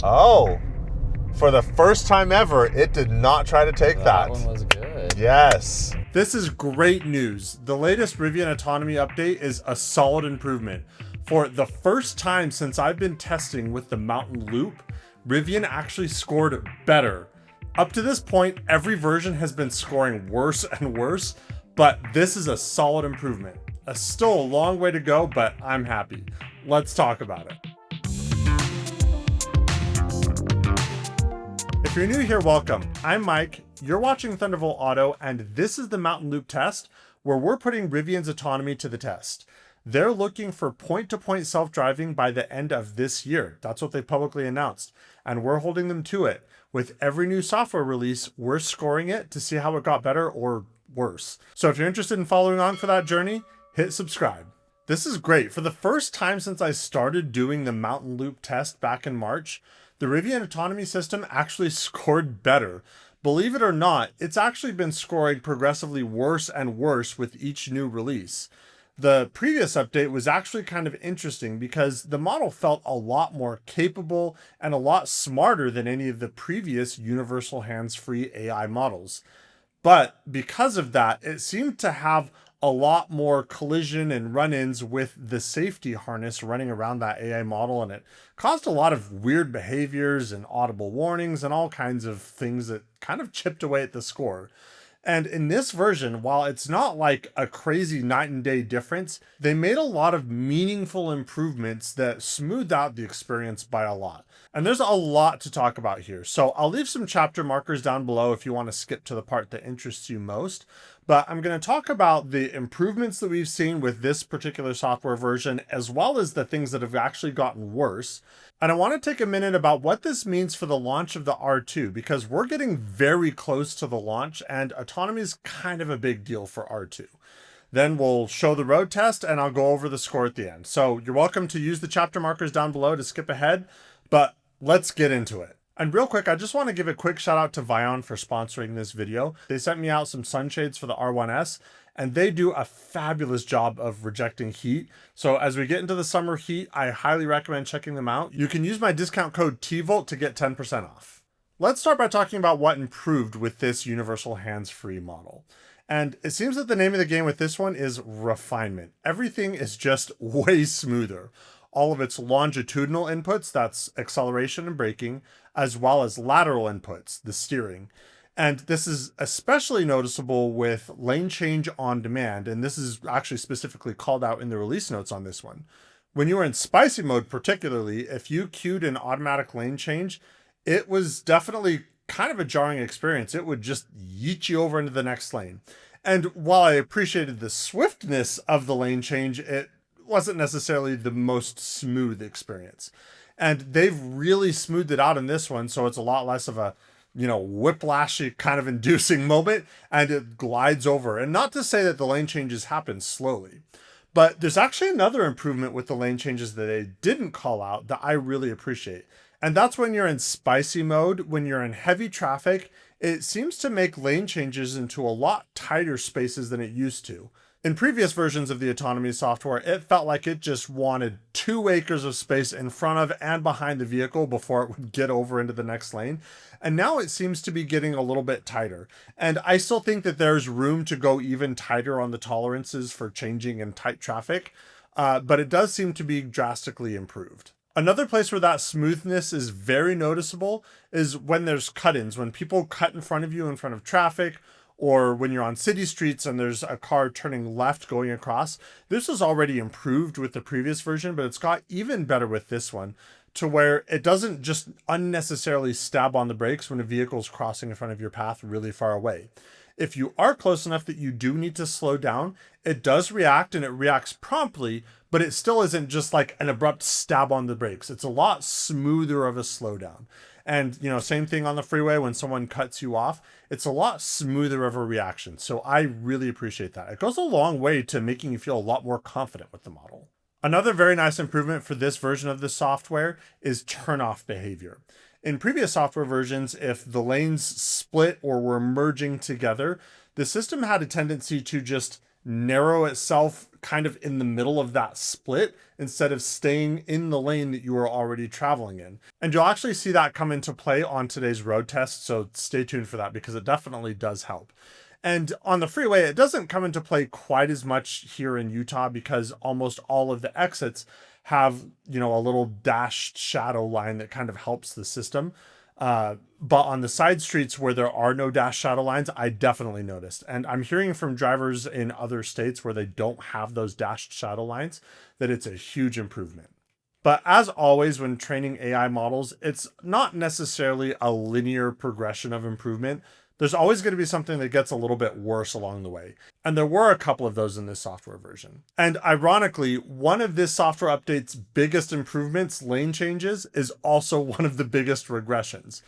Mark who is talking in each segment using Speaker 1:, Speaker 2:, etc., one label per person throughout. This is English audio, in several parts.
Speaker 1: Oh, for the first time ever, it did not try to take that.
Speaker 2: That one was good.
Speaker 1: Yes.
Speaker 3: This is great news. The latest Rivian Autonomy update is a solid improvement. For the first time since I've been testing with the Mountain Loop, Rivian actually scored better. Up to this point, every version has been scoring worse and worse, but this is a solid improvement. Still a long way to go, but I'm happy. Let's talk about it. If you're new here, welcome. I'm Mike, you're watching Thunderbolt Auto, and this is the Mountain Loop test where we're putting Rivian's autonomy to the test. They're looking for point-to-point self-driving by the end of this year. That's what they publicly announced, and we're holding them to it. With every new software release, we're scoring it to see how it got better or worse. So if you're interested in following on for that journey, hit subscribe. This is great. For the first time since I started doing the Mountain Loop test back in March, the Rivian Autonomy system actually scored better. Believe it or not, it's actually been scoring progressively worse and worse with each new release. The previous update was actually kind of interesting because the model felt a lot more capable and a lot smarter than any of the previous universal hands-free AI models. But because of that, it seemed to have a lot more collision and run-ins with the safety harness running around that AI model, and it caused a lot of weird behaviors and audible warnings and all kinds of things that kind of chipped away at the score. And in this version, while it's not like a crazy night and day difference, they made a lot of meaningful improvements that smoothed out the experience by a lot. And there's a lot to talk about here. So I'll leave some chapter markers down below if you want to skip to the part that interests you most. But I'm going to talk about the improvements that we've seen with this particular software version, as well as the things that have actually gotten worse. And I want to take a minute about what this means for the launch of the R2, because we're getting very close to the launch and autonomy is kind of a big deal for R2. Then we'll show the road test and I'll go over the score at the end. So you're welcome to use the chapter markers down below to skip ahead, but let's get into it. And real quick, I just want to give a quick shout out to Vion for sponsoring this video. They sent me out some sunshades for the R1S, and they do a fabulous job of rejecting heat. So as we get into the summer heat, I highly recommend checking them out. You can use my discount code TVOLT to get 10% off. Let's start by talking about what improved with this universal hands-free model. And it seems that the name of the game with this one is refinement. Everything is just way smoother. All of its longitudinal inputs, that's acceleration and braking, as well as lateral inputs, the steering. And this is especially noticeable with lane change on demand, and this is actually specifically called out in the release notes on this one. When you were in spicy mode particularly, if you queued an automatic lane change, it was definitely kind of a jarring experience. It would just yeet you over into the next lane. And while I appreciated the swiftness of the lane change, it wasn't necessarily the most smooth experience. And they've really smoothed it out in this one, so it's a lot less of a, whiplashy kind of inducing moment, and it glides over. And not to say that the lane changes happen slowly, but there's actually another improvement with the lane changes that they didn't call out that I really appreciate. And that's when you're in spicy mode, when you're in heavy traffic, it seems to make lane changes into a lot tighter spaces than it used to. In previous versions of the autonomy software, it felt like it just wanted 2 acres of space in front of and behind the vehicle before it would get over into the next lane. And now it seems to be getting a little bit tighter. And I still think that there's room to go even tighter on the tolerances for changing in tight traffic, but it does seem to be drastically improved. Another place where that smoothness is very noticeable is when there's cut-ins, when people cut in front of you in front of traffic, or when you're on city streets and there's a car turning left going across. This was already improved with the previous version, but it's got even better with this one, to where it doesn't just unnecessarily stab on the brakes when a vehicle is crossing in front of your path really far away. If you are close enough that you do need to slow down, it does react and it reacts promptly, but it still isn't just like an abrupt stab on the brakes. It's a lot smoother of a slowdown. And, same thing on the freeway when someone cuts you off, it's a lot smoother of a reaction. So I really appreciate that. It goes a long way to making you feel a lot more confident with the model. Another very nice improvement for this version of the software is turn-off behavior. In previous software versions, if the lanes split or were merging together, the system had a tendency to just narrow itself kind of in the middle of that split instead of staying in the lane that you are already traveling in. And you'll actually see that come into play on today's road test, so stay tuned for that because it definitely does help. And on the freeway, it doesn't come into play quite as much here in Utah because almost all of the exits have, a little dashed shadow line that kind of helps the system. But on the side streets where there are no dash shadow lines, I definitely noticed. And I'm hearing from drivers in other states where they don't have those dashed shadow lines that it's a huge improvement. But as always, when training AI models, it's not necessarily a linear progression of improvement. There's always going to be something that gets a little bit worse along the way. And there were a couple of those in this software version. And ironically, one of this software update's biggest improvements, lane changes, is also one of the biggest regressions.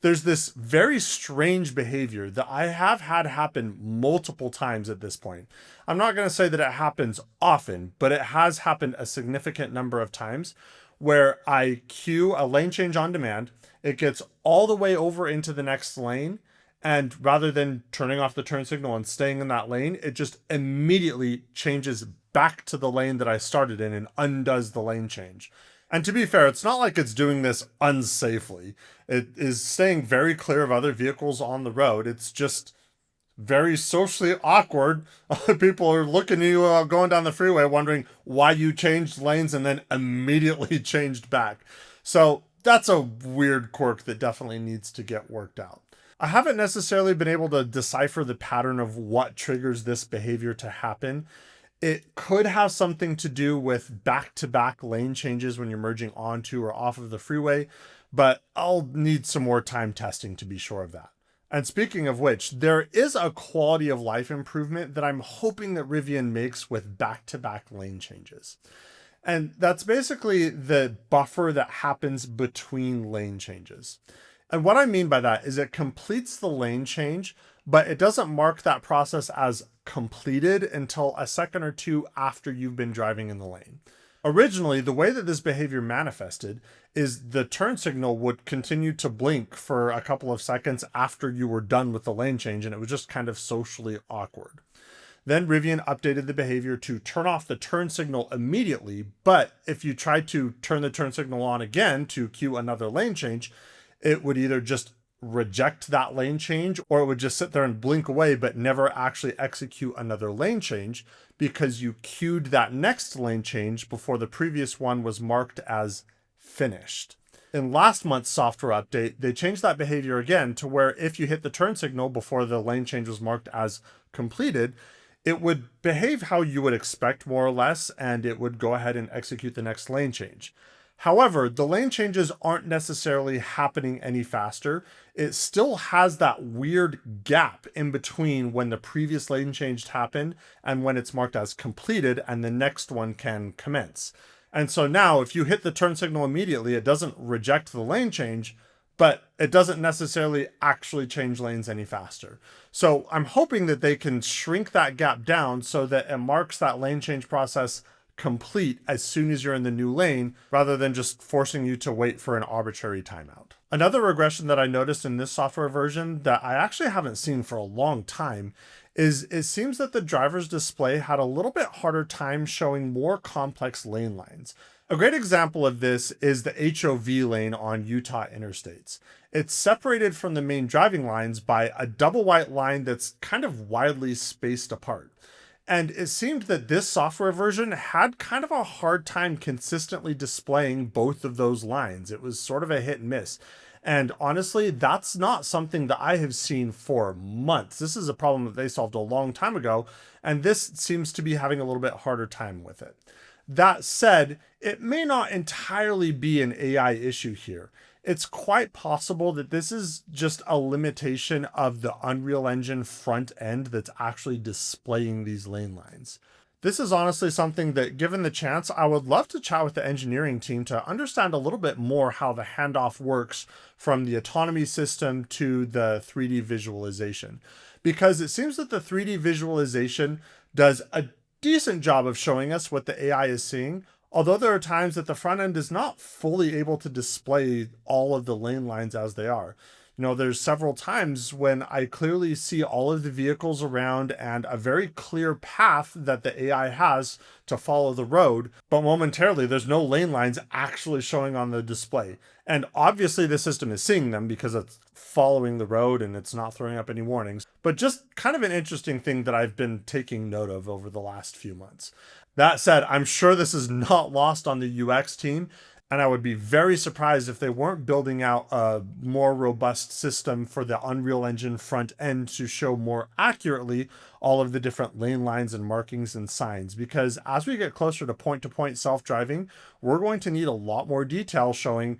Speaker 3: There's this very strange behavior that I have had happen multiple times at this point. I'm not going to say that it happens often, but it has happened a significant number of times where I queue a lane change on demand, it gets all the way over into the next lane, and rather than turning off the turn signal and staying in that lane, it just immediately changes back to the lane that I started in and undoes the lane change. And to be fair, it's not like it's doing this unsafely. It is staying very clear of other vehicles on the road. It's just very socially awkward. People are looking at you going down the freeway wondering why you changed lanes and then immediately changed back. So that's a weird quirk that definitely needs to get worked out. I haven't necessarily been able to decipher the pattern of what triggers this behavior to happen. It could have something to do with back-to-back lane changes when you're merging onto or off of the freeway, but I'll need some more time testing to be sure of that. And speaking of which, there is a quality of life improvement that I'm hoping that Rivian makes with back-to-back lane changes. And that's basically the buffer that happens between lane changes. And what I mean by that is it completes the lane change, but it doesn't mark that process as completed until a second or two after you've been driving in the lane. Originally, the way that this behavior manifested is the turn signal would continue to blink for a couple of seconds after you were done with the lane change, and it was just kind of socially awkward. Then Rivian updated the behavior to turn off the turn signal immediately, but if you tried to turn the turn signal on again to cue another lane change, it would either just reject that lane change or it would just sit there and blink away but never actually execute another lane change because you queued that next lane change before the previous one was marked as finished. In last month's software update, they changed that behavior again to where if you hit the turn signal before the lane change was marked as completed, it would behave how you would expect more or less, and it would go ahead and execute the next lane change. However, the lane changes aren't necessarily happening any faster. It still has that weird gap in between when the previous lane change happened and when it's marked as completed and the next one can commence. And so now if you hit the turn signal immediately, it doesn't reject the lane change, but it doesn't necessarily actually change lanes any faster. So I'm hoping that they can shrink that gap down so that it marks that lane change process complete as soon as you're in the new lane, rather than just forcing you to wait for an arbitrary timeout. Another regression that I noticed in this software version that I actually haven't seen for a long time is it seems that the driver's display had a little bit harder time showing more complex lane lines. A great example of this is the HOV lane on Utah interstates. It's separated from the main driving lines by a double white line that's kind of widely spaced apart. And it seemed that this software version had kind of a hard time consistently displaying both of those lines. It was sort of a hit and miss. And honestly, that's not something that I have seen for months. This is a problem that they solved a long time ago, and this seems to be having a little bit harder time with it. That said, it may not entirely be an AI issue here. It's quite possible that this is just a limitation of the Unreal Engine front end that's actually displaying these lane lines. This is honestly something that, given the chance, I would love to chat with the engineering team to understand a little bit more how the handoff works from the autonomy system to the 3D visualization. Because it seems that the 3D visualization does a decent job of showing us what the AI is seeing, although there are times that the front end is not fully able to display all of the lane lines as they are. There's several times when I clearly see all of the vehicles around and a very clear path that the AI has to follow the road, but momentarily there's no lane lines actually showing on the display. And obviously the system is seeing them because it's following the road and it's not throwing up any warnings. But just kind of an interesting thing that I've been taking note of over the last few months. That said, I'm sure this is not lost on the UX team, and I would be very surprised if they weren't building out a more robust system for the Unreal Engine front end to show more accurately all of the different lane lines and markings and signs. Because as we get closer to point self-driving, we're going to need a lot more detail showing,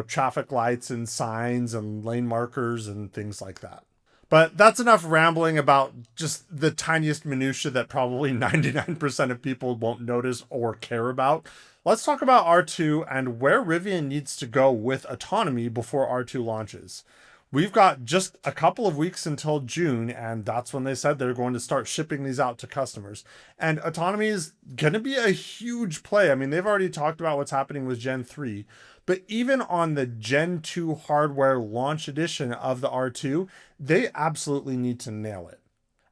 Speaker 3: traffic lights and signs and lane markers and things like that. But that's enough rambling about just the tiniest minutia that probably 99% of people won't notice or care about. Let's talk about R2 and where Rivian needs to go with autonomy before R2 launches. We've got just a couple of weeks until June, and that's when they said they're going to start shipping these out to customers. And autonomy is going to be a huge play. I mean, they've already talked about what's happening with Gen 3, but even on the Gen 2 hardware launch edition of the R2, they absolutely need to nail it.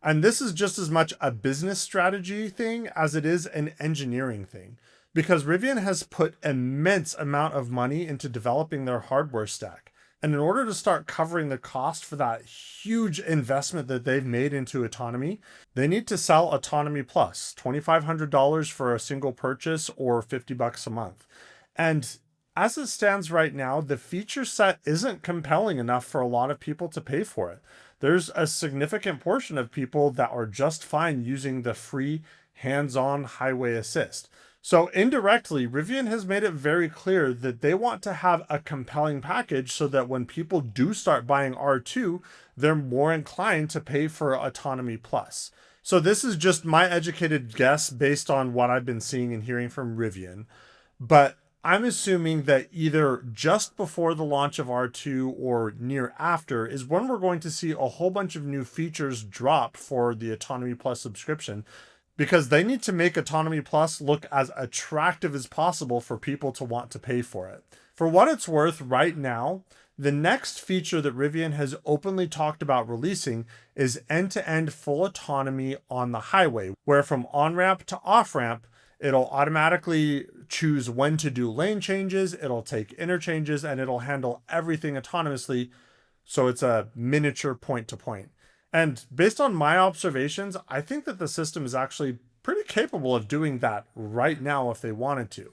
Speaker 3: And this is just as much a business strategy thing as it is an engineering thing, because Rivian has put immense amount of money into developing their hardware stack. And in order to start covering the cost for that huge investment that they've made into autonomy, they need to sell Autonomy Plus, $2,500 for a single purchase or $50 a month. And as it stands right now, the feature set isn't compelling enough for a lot of people to pay for it. There's a significant portion of people that are just fine using the free hands-on highway assist. So indirectly, Rivian has made it very clear that they want to have a compelling package so that when people do start buying R2, they're more inclined to pay for Autonomy Plus. So this is just my educated guess based on what I've been seeing and hearing from Rivian. But I'm assuming that either just before the launch of R2 or near after is when we're going to see a whole bunch of new features drop for the Autonomy Plus subscription, because they need to make Autonomy Plus look as attractive as possible for people to want to pay for it. For what it's worth right now, the next feature that Rivian has openly talked about releasing is end-to-end full autonomy on the highway, where from on-ramp to off-ramp, it'll automatically choose when to do lane changes, it'll take interchanges, and it'll handle everything autonomously. So it's a miniature point-to-point. And based on my observations, I think that the system is actually pretty capable of doing that right now if they wanted to.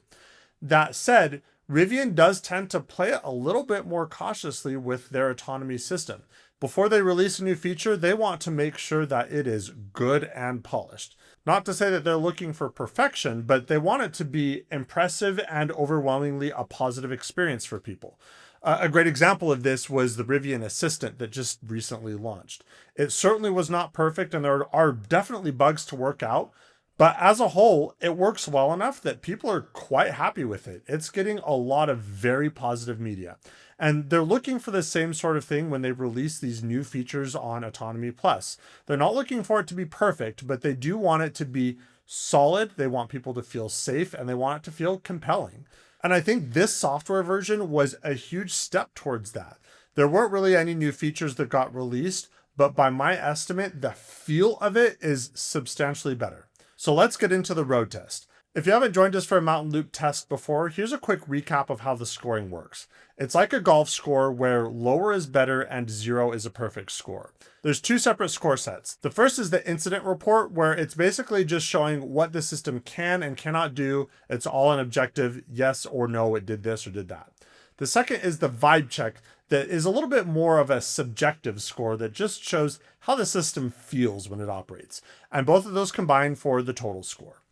Speaker 3: That said, Rivian does tend to play it a little bit more cautiously with their autonomy system. Before they release a new feature, they want to make sure that it is good and polished. Not to say that they're looking for perfection, but they want it to be impressive and overwhelmingly a positive experience for people. A great example of this was the Rivian Assistant that just recently launched. It certainly was not perfect, and there are definitely bugs to work out, but as a whole, it works well enough that people are quite happy with it. It's getting a lot of very positive media. And they're looking for the same sort of thing when they release these new features on Autonomy Plus. They're not looking for it to be perfect, but they do want it to be solid. They want people to feel safe, and they want it to feel compelling. And I think this software version was a huge step towards that. There weren't really any new features that got released, but by my estimate, the feel of it is substantially better. So let's get into the road test. If you haven't joined us for a Mountain Loop test before, here's a quick recap of how the scoring works. It's like a golf score where lower is better and 0 is a perfect score. There's two separate score sets. The first is the incident report, where it's basically just showing what the system can and cannot do. It's all an objective, yes or no, it did this or did that. The second is the vibe check, that is a little bit more of a subjective score that just shows how the system feels when it operates. And both of those combine for the total score.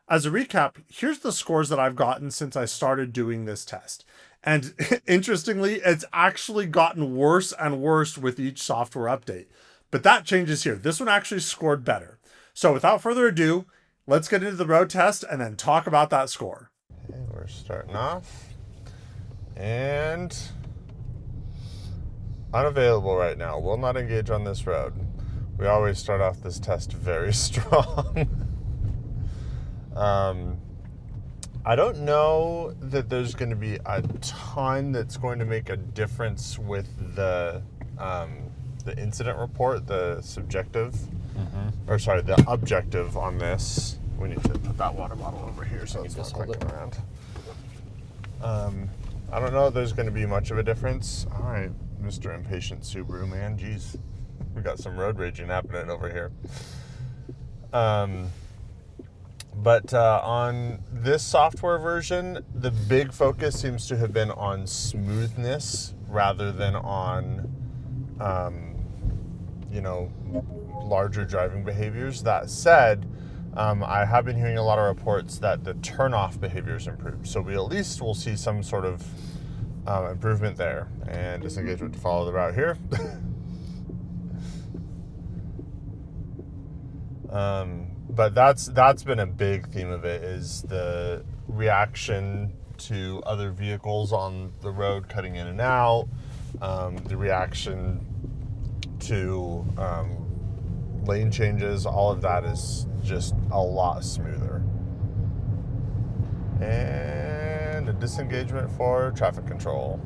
Speaker 3: As a recap, here's the scores that I've gotten since I started doing this test. And interestingly, it's actually gotten worse and worse with each software update. But that changes here. This one actually scored better. So without further ado, let's get into the road test and then talk about that score.
Speaker 1: Okay, we're starting off. And unavailable right now. Will not engage on this road. We always start off this test very strong. I don't know that there's going to be a ton that's going to make a difference with the incident report, the subjective, or sorry, the objective on this. We need to put that water bottle over here so it's not clicking around. I don't know if there's going to be much of a difference. All right, Mr. Impatient Subaru, man, geez. We got some road raging happening over here. But on this software version, the big focus seems to have been on smoothness rather than on, larger driving behaviors. That said, I have been hearing a lot of reports that the turn-off behaviors improved. So we at least will see some sort of improvement there. And disengagement to follow the route here. But that's been a big theme of it, is the reaction to other vehicles on the road cutting in and out, the reaction to lane changes. All of that is just a lot smoother. And a disengagement for traffic control.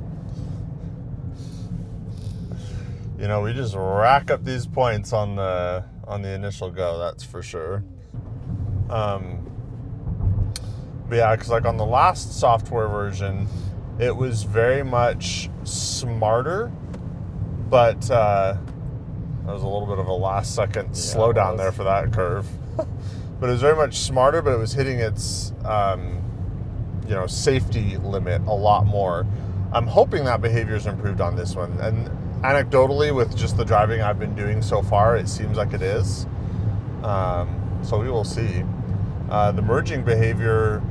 Speaker 1: You know, we just rack up these points on the initial go, that's for sure. But yeah, because like on the last software version, it was very much smarter, but that was a little bit of a last second slowdown there for that curve. But it was very much smarter, but it was hitting its safety limit a lot more. I'm hoping that behavior's improved on this one, and anecdotally, with just the driving I've been doing so far, it seems like it is. So we will see. The merging behavior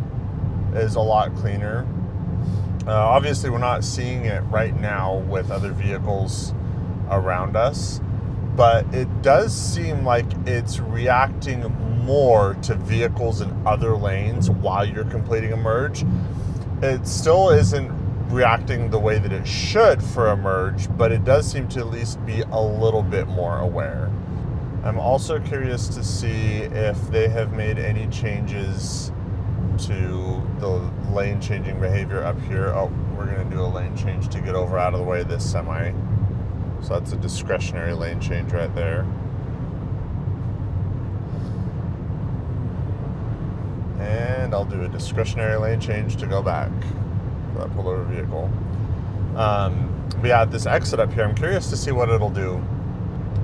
Speaker 1: is a lot cleaner. Obviously, we're not seeing it right now with other vehicles around us, but it does seem like it's reacting more to vehicles in other lanes while you're completing a merge. It still isn't reacting the way that it should for a merge, but it does seem to at least be a little bit more aware. I'm also curious to see if they have made any changes to the lane changing behavior up here. Oh, we're going to do a lane change to get over out of the way of this semi. So that's a discretionary lane change right there. And I'll do a discretionary lane change to go back for that pullover vehicle. But yeah, this exit up here, I'm curious to see what it'll do,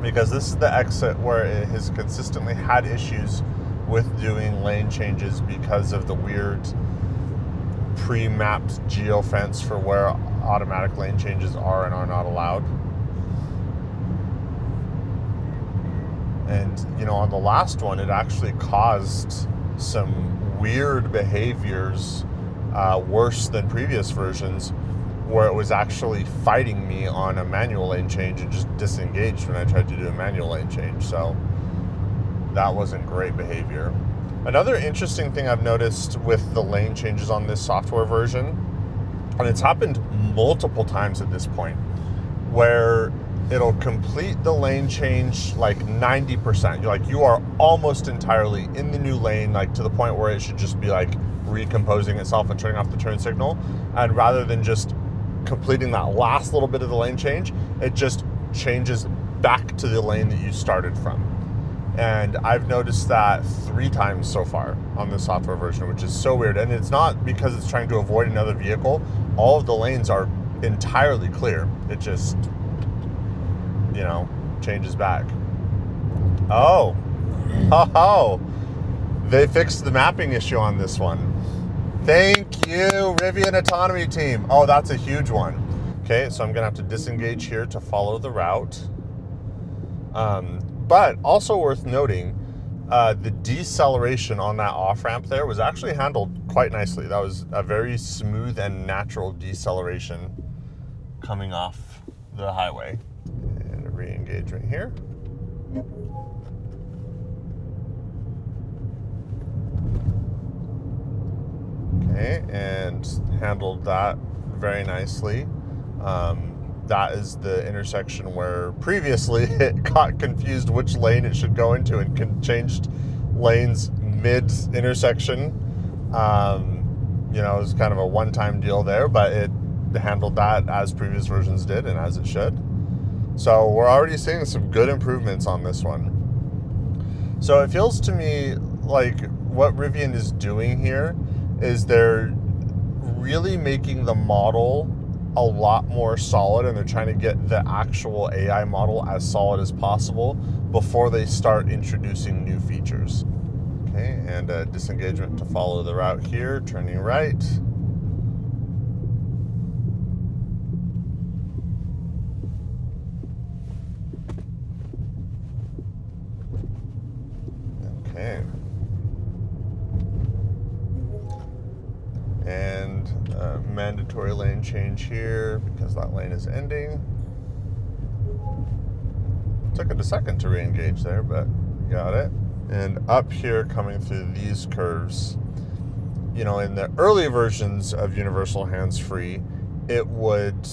Speaker 1: because this is the exit where it has consistently had issues with doing lane changes because of the weird pre-mapped geofence for where automatic lane changes are and are not allowed. And, on the last one, it actually caused some weird behaviors worse than previous versions, where it was actually fighting me on a manual lane change and just disengaged when I tried to do a manual lane change. So that wasn't great behavior. Another interesting thing I've noticed with the lane changes on this software version, and it's happened multiple times at this point, where it'll complete the lane change like 90%. You are almost entirely in the new lane, like to the point where it should just be like recomposing itself and turning off the turn signal. And rather than just completing that last little bit of the lane change, it just changes back to the lane that you started from. And I've noticed that 3 times so far on the software version, which is so weird. And it's not because it's trying to avoid another vehicle. All of the lanes are entirely clear. It just, changes back. Oh, they fixed the mapping issue on this one. Thank you, Rivian Autonomy team. Oh, that's a huge one. Okay, so I'm gonna have to disengage here to follow the route. But also worth noting, the deceleration on that off-ramp there was actually handled quite nicely. That was a very smooth and natural deceleration coming off the highway. And a re-engagement here. Okay, and handled that very nicely. That is the intersection where previously it got confused which lane it should go into and changed lanes mid-intersection. you know, it was kind of a one-time deal there, but it handled that as previous versions did and as it should. So we're already seeing some good improvements on this one. So it feels to me like what Rivian is doing here is they're really making the model a lot more solid, and they're trying to get the actual AI model as solid as possible before they start introducing new features. Okay, and disengagement to follow the route here, turning right. Okay. And mandatory lane change here because that lane is ending. Took it a second to re-engage there, but got it. And up here coming through these curves, you know, in the early versions of universal hands-free, it would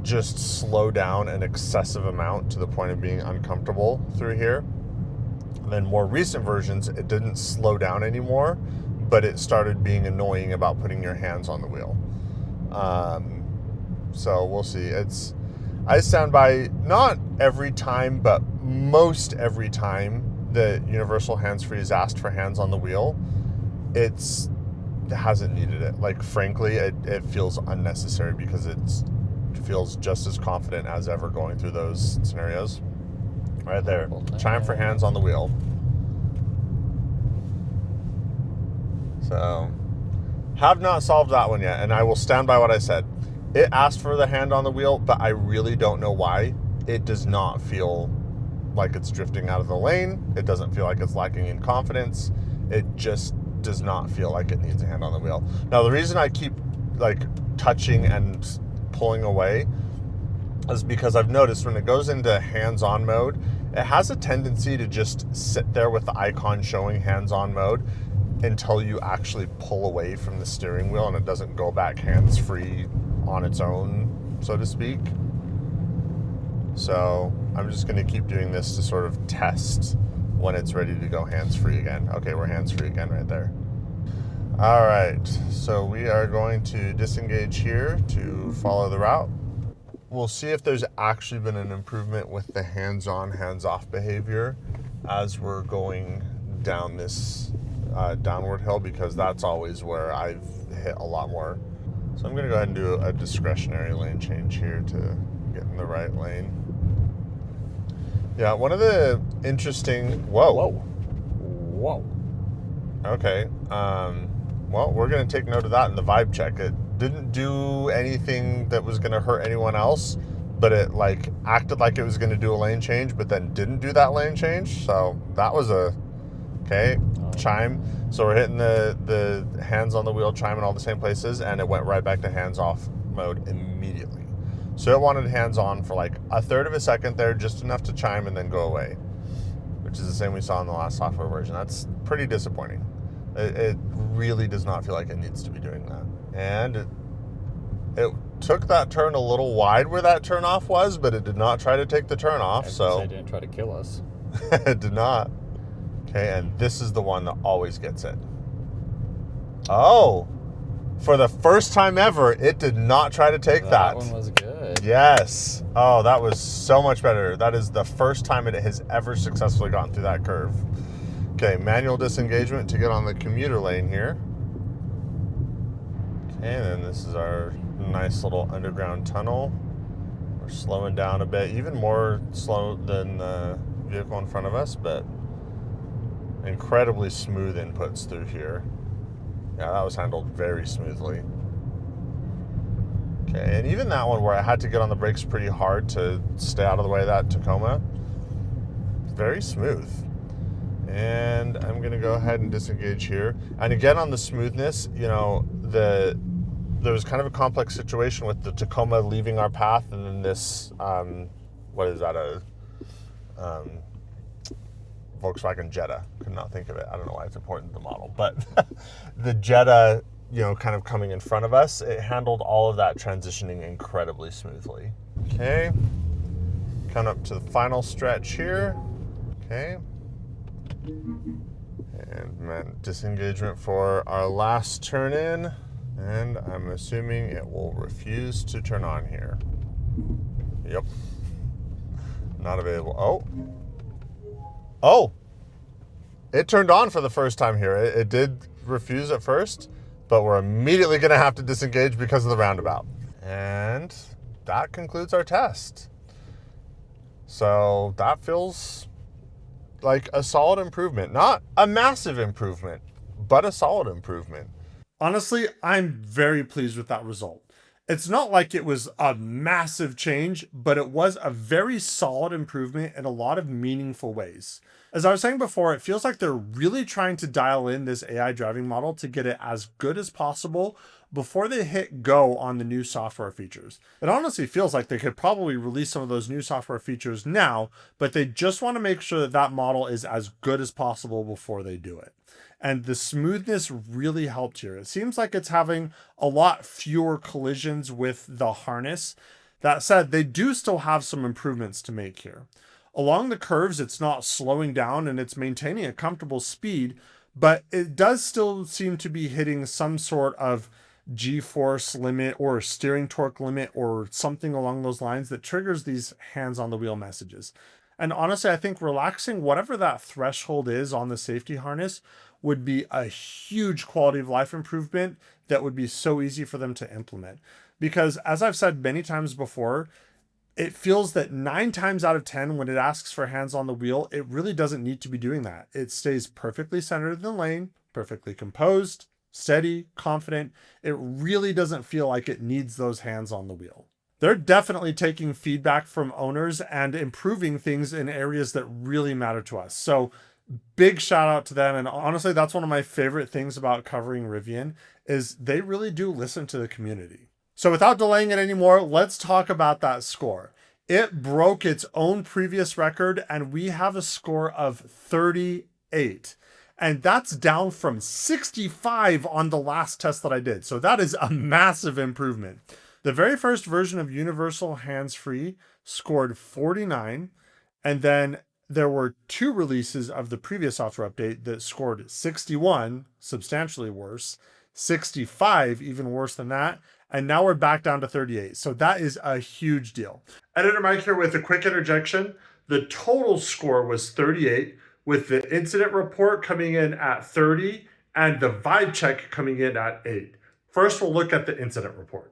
Speaker 1: just slow down an excessive amount to the point of being uncomfortable through here. And then more recent versions, it didn't slow down anymore, but it started being annoying about putting your hands on the wheel. So we'll see. I stand by not every time, but most every time that universal hands-free is asked for hands on the wheel, it hasn't needed it. Like, frankly, it feels unnecessary because it feels just as confident as ever going through those scenarios. Right there. Chime for hands on the wheel. So, have not solved that one yet, and I will stand by what I said. It asked for the hand on the wheel, but I really don't know why. It does not feel like it's drifting out of the lane. It doesn't feel like it's lacking in confidence. It just does not feel like it needs a hand on the wheel. Now, the reason I keep like touching and pulling away is because I've noticed when it goes into hands-on mode, it has a tendency to just sit there with the icon showing hands-on mode until you actually pull away from the steering wheel and it doesn't go back hands-free on its own, so to speak. So I'm just going to keep doing this to sort of test when it's ready to go hands-free again. Okay, we're hands-free again right there. All right, so we are going to disengage here to follow the route. We'll see if there's actually been an improvement with the hands-on, hands-off behavior as we're going down this downward hill, because that's always where I've hit a lot more. So I'm going to go ahead and do a discretionary lane change here to get in the right lane. Yeah, one of the interesting... Whoa. Okay. Well, we're going to take note of that in the vibe check. It didn't do anything that was going to hurt anyone else, but it like acted like it was going to do a lane change, but then didn't do that lane change. So that was okay. Chime. So we're hitting the hands on the wheel chime in all the same places, and it went right back to hands off mode immediately. So it wanted hands on for like a third of a second there, just enough to chime and then go away, which is the same we saw in the last software version. That's pretty disappointing. It really does not feel like it needs to be doing that. And it took that turn a little wide where that turn off was, but it did not try to take the turn off. So
Speaker 2: it didn't try to kill us.
Speaker 1: It did not. Okay, and this is the one that always gets it. Oh, for the first time ever, it did not try to take that.
Speaker 2: That one was good.
Speaker 1: Yes. Oh, that was so much better. That is the first time it has ever successfully gotten through that curve. Okay, manual disengagement to get on the commuter lane here. Okay, and then this is our nice little underground tunnel. We're slowing down a bit, even more slow than the vehicle in front of us, but incredibly smooth inputs through here. Yeah, that was handled very smoothly. Okay, and even that one where I had to get on the brakes pretty hard to stay out of the way of that Tacoma, very smooth. And I'm gonna go ahead and disengage here. And again, on the smoothness, you know, there was kind of a complex situation with the Tacoma leaving our path, and then this, what is that, Volkswagen Jetta. Could not think of it. I don't know why it's important to the model, but the Jetta, you know, kind of coming in front of us, it handled all of that transitioning incredibly smoothly. Okay, come up to the final stretch here. Okay, and disengagement for our last turn in. And I'm assuming it will refuse to turn on here. Yep. Not available. Oh! It turned on for the first time here. It did refuse at first, but we're immediately going to have to disengage because of the roundabout. And that concludes our test. So that feels like a solid improvement. Not a massive improvement, but a solid improvement.
Speaker 3: Honestly, I'm very pleased with that result. It's not like it was a massive change, but it was a very solid improvement in a lot of meaningful ways. As I was saying before, it feels like they're really trying to dial in this AI driving model to get it as good as possible before they hit go on the new software features. It honestly feels like they could probably release some of those new software features now, but they just want to make sure that that model is as good as possible before they do it. And the smoothness really helped here. It seems like it's having a lot fewer collisions with the harness. That said, they do still have some improvements to make here. Along the curves, it's not slowing down and it's maintaining a comfortable speed, but it does still seem to be hitting some sort of G-force limit or steering torque limit or something along those lines that triggers these hands on the wheel messages. And honestly, I think relaxing whatever that threshold is on the safety harness would be a huge quality of life improvement that would be so easy for them to implement. Because as I've said many times before, it feels that 9 times out of 10, when it asks for hands on the wheel, it really doesn't need to be doing that. It stays perfectly centered in the lane, perfectly composed, steady, confident. It really doesn't feel like it needs those hands on the wheel. They're definitely taking feedback from owners and improving things in areas that really matter to us. So big shout out to them. And honestly, that's one of my favorite things about covering Rivian is they really do listen to the community. So without delaying it anymore, let's talk about that score. It broke its own previous record and we have a score of 38. And that's down from 65 on the last test that I did. So that is a massive improvement. The very first version of Universal Hands-Free scored 49, and then there were 2 releases of the previous software update that scored 61, substantially worse, 65, even worse than that, and now we're back down to 38. So that is a huge deal. Editor Mike here with a quick interjection. The total score was 38, with the incident report coming in at 30 and the vibe check coming in at 8. First, we'll look at the incident report.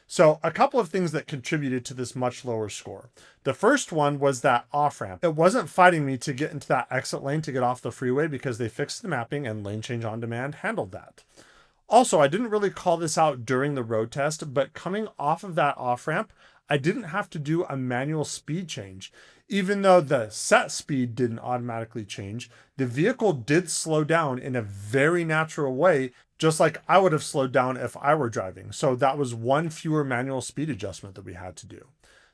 Speaker 3: So a couple of things that contributed to this much lower score. The first one was that off-ramp. It wasn't fighting me to get into that exit lane to get off the freeway because they fixed the mapping and Lane Change On Demand handled that. Also, I didn't really call this out during the road test, but coming off of that off-ramp, I didn't have to do a manual speed change. Even though the set speed didn't automatically change, the vehicle did slow down in a very natural way, just like I would have slowed down if I were driving. So that was one fewer manual speed adjustment that we had to do.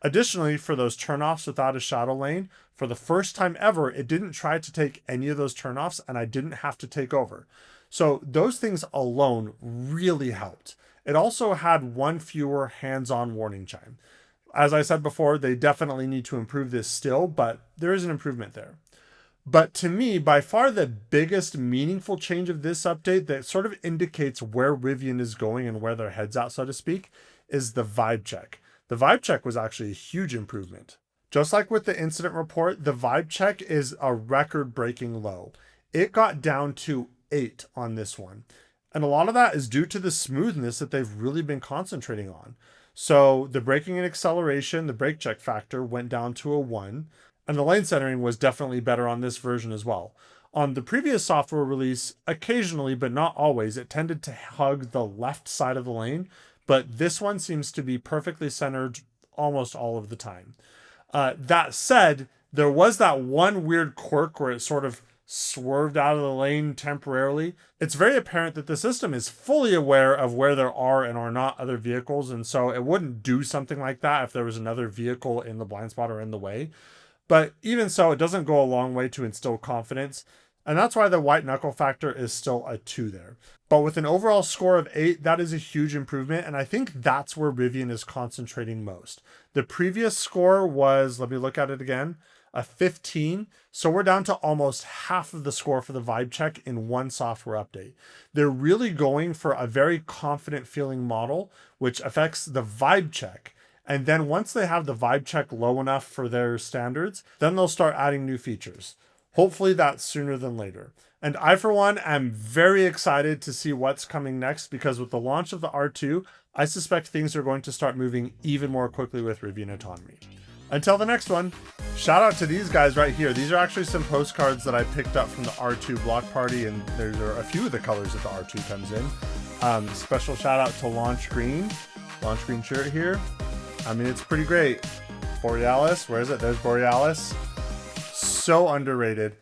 Speaker 3: Additionally, for those turnoffs without a shadow lane, for the first time ever, it didn't try to take any of those turnoffs and I didn't have to take over. So those things alone really helped. It also had one fewer hands-on warning chime. As I said before, they definitely need to improve this still, but there is an improvement there. But to me, by far the biggest meaningful change of this update that sort of indicates where Rivian is going and where their head's at, so to speak, is the vibe check. The vibe check was actually a huge improvement. Just like with the incident report, the vibe check is a record-breaking low. It got down to 8 on this one. And a lot of that is due to the smoothness that they've really been concentrating on. So the braking and acceleration, the brake check factor went down to a 1, and the lane centering was definitely better on this version as well. On the previous software release, occasionally, but not always, it tended to hug the left side of the lane, but this one seems to be perfectly centered almost all of the time. That said, there was that one weird quirk where it sort of swerved out of the lane temporarily. It's very apparent that the system is fully aware of where there are and are not other vehicles, and so it wouldn't do something like that if there was another vehicle in the blind spot or in the way. But even so, it doesn't go a long way to instill confidence, and that's why the white knuckle factor is still a 2 there. But with an overall score of 8, that is a huge improvement, and I think that's where Rivian is concentrating most. The previous score was, let me look at it again, a 15. So we're down to almost half of the score for the vibe check in one software update. They're really going for a very confident feeling model, which affects the vibe check. And then once they have the vibe check low enough for their standards, then they'll start adding new features. Hopefully that's sooner than later. And I, for one, am very excited to see what's coming next, because with the launch of the R2, I suspect things are going to start moving even more quickly with Rivian Autonomy. Until the next one, shout out to these guys right here. These are actually some postcards that I picked up from the R2 block party, and there are a few of the colors that the R2 comes in. Special shout out to Launch Green shirt here. I mean, it's pretty great. Borealis, where is it? There's Borealis. So underrated.